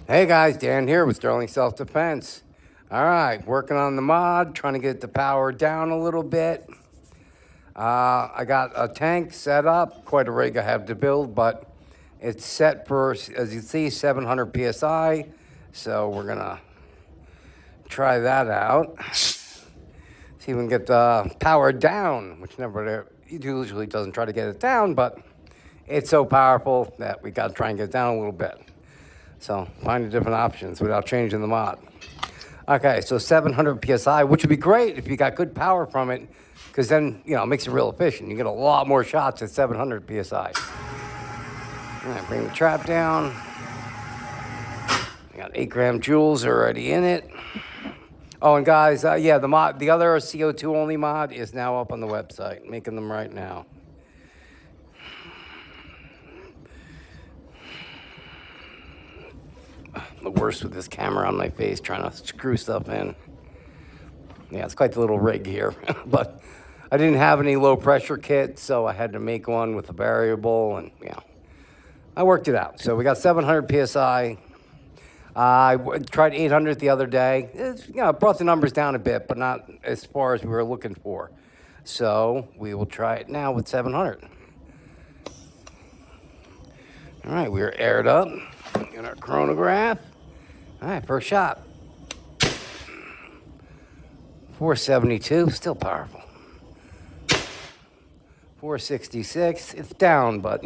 Hey guys, Dan here with Sterling Self Defense. All right, working on the mod, trying to get the power down a little bit. I got a tank set up, quite a rig I have to build, but it's set for, as you see, 700 psi. So we're gonna try that out. See if we can get the power down, which never usually doesn't try to get it down, but it's so powerful that we got to try and get it down a little bit. So find different options without changing the mod. Okay, so 700 psi, which would be great if you got good power from it, because then, it makes it real efficient. You get a lot more shots at 700 psi. All right, bring the trap down. I got 8-gram joules already in it. Oh, and guys, yeah, the other CO2 only mod is now up on the website. Making them right now. The worst with this camera on my face, trying to screw stuff in. Yeah, it's quite the little rig here, but I didn't have any low pressure kit, so I had to make one with a variable, and I worked it out. So we got 700 psi. I tried 800 the other day. It brought the numbers down a bit, but not as far as we were looking for. So we will try it now with 700. All right, we are aired up. Get our chronograph. All right, first shot. 472, still powerful. 466, it's down, but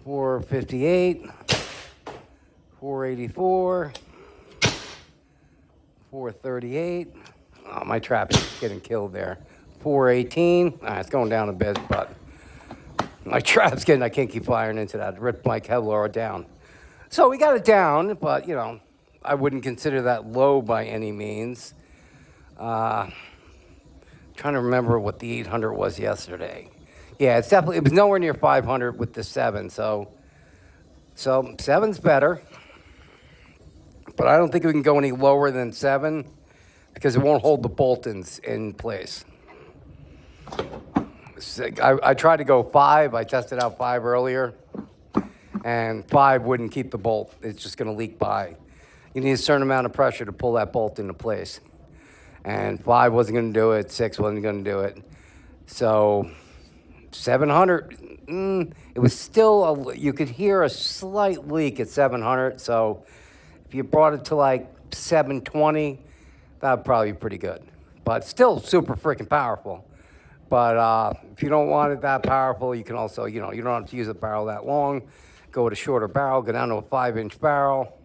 458, 484, 438. Oh, my trap is getting killed there. 418, it's going down a bit, but my trap's getting, I can't keep firing into that. It ripped my Kevlar down. So we got it down, but, I wouldn't consider that low by any means. Trying to remember what the 800 was yesterday. Yeah, it was nowhere near 500 with the 7, so 7's better. But I don't think we can go any lower than 7 because it won't hold the bolt in place. I tried to go 5. I tested out 5 earlier, and 5 wouldn't keep the bolt. It's just going to leak by. You need a certain amount of pressure to pull that bolt into place. And 5 wasn't going to do it. 6 wasn't going to do it. So 700, it was still, you could hear a slight leak at 700. So if you brought it to like 720, that would probably be pretty good. But still super freaking powerful. But if you don't want it that powerful, you can also, you don't have to use a barrel that long. Go with a shorter barrel, go down to a 5-inch barrel.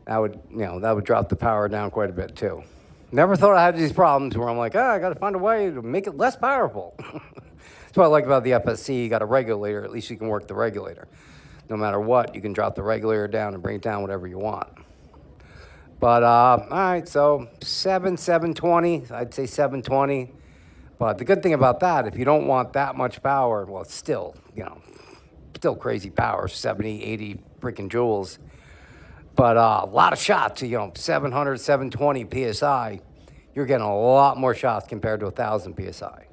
That would drop the power down quite a bit too. Never thought I had these problems where I'm like, I got to find a way to make it less powerful. That's what I like about the FSC. You got a regulator. At least you can work the regulator. No matter what, you can drop the regulator down and bring it down whatever you want. But, all right, so 720. I'd say 720. But the good thing about that, if you don't want that much power, well, it's still, still crazy power, 70, 80 freaking joules. But a lot of shots, 700, 720 PSI, you're getting a lot more shots compared to 1,000 PSI.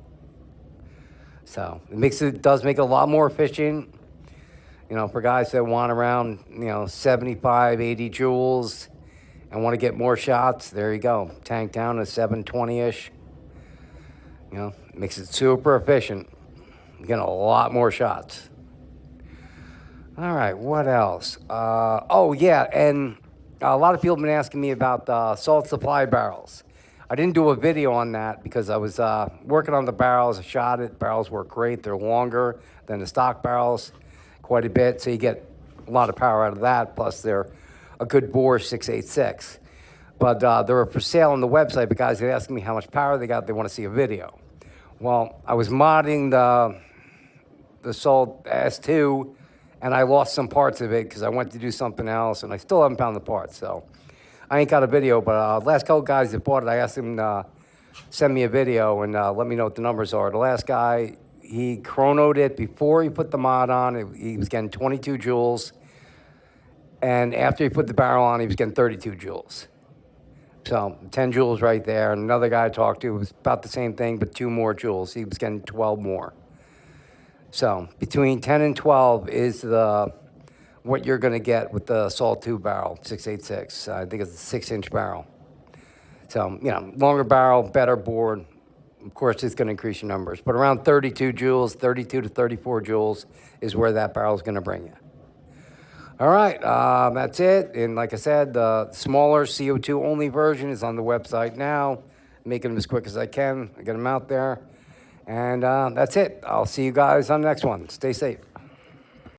So it does make it a lot more efficient. For guys that want around, 75, 80 joules and want to get more shots, there you go. Tank down to 720-ish. It makes it super efficient. You're getting a lot more shots. All right, what else? And a lot of people have been asking me about the salt supply barrels. I didn't do a video on that because I was working on the barrels. I shot it. Barrels work great. They're longer than the stock barrels quite a bit, so you get a lot of power out of that, plus they're a good bore 686. But they were for sale on the website, but guys are asking me how much power they got. They want to see a video. Well, I was modding the Salt S2, and I lost some parts of it because I went to do something else, and I still haven't found the parts. So I ain't got a video, but last couple guys that bought it, I asked them to send me a video and let me know what the numbers are. The last guy, he chronoed it before he put the mod on. He was getting 22 joules. And after he put the barrel on, he was getting 32 joules. So 10 joules right there. And another guy I talked to was about the same thing, but 2 more joules. He was getting 12 more. So between 10 and 12 is what you're going to get with the Saw 2 barrel, 686. I think it's a 6-inch barrel. So, longer barrel, better board. Of course, it's going to increase your numbers. But around 32 joules, 32 to 34 joules is where that barrel is going to bring you. All right, that's it. And like I said, the smaller CO2 only version is on the website now. Making them as quick as I can. I get them out there. And that's it. I'll see you guys on the next one. Stay safe.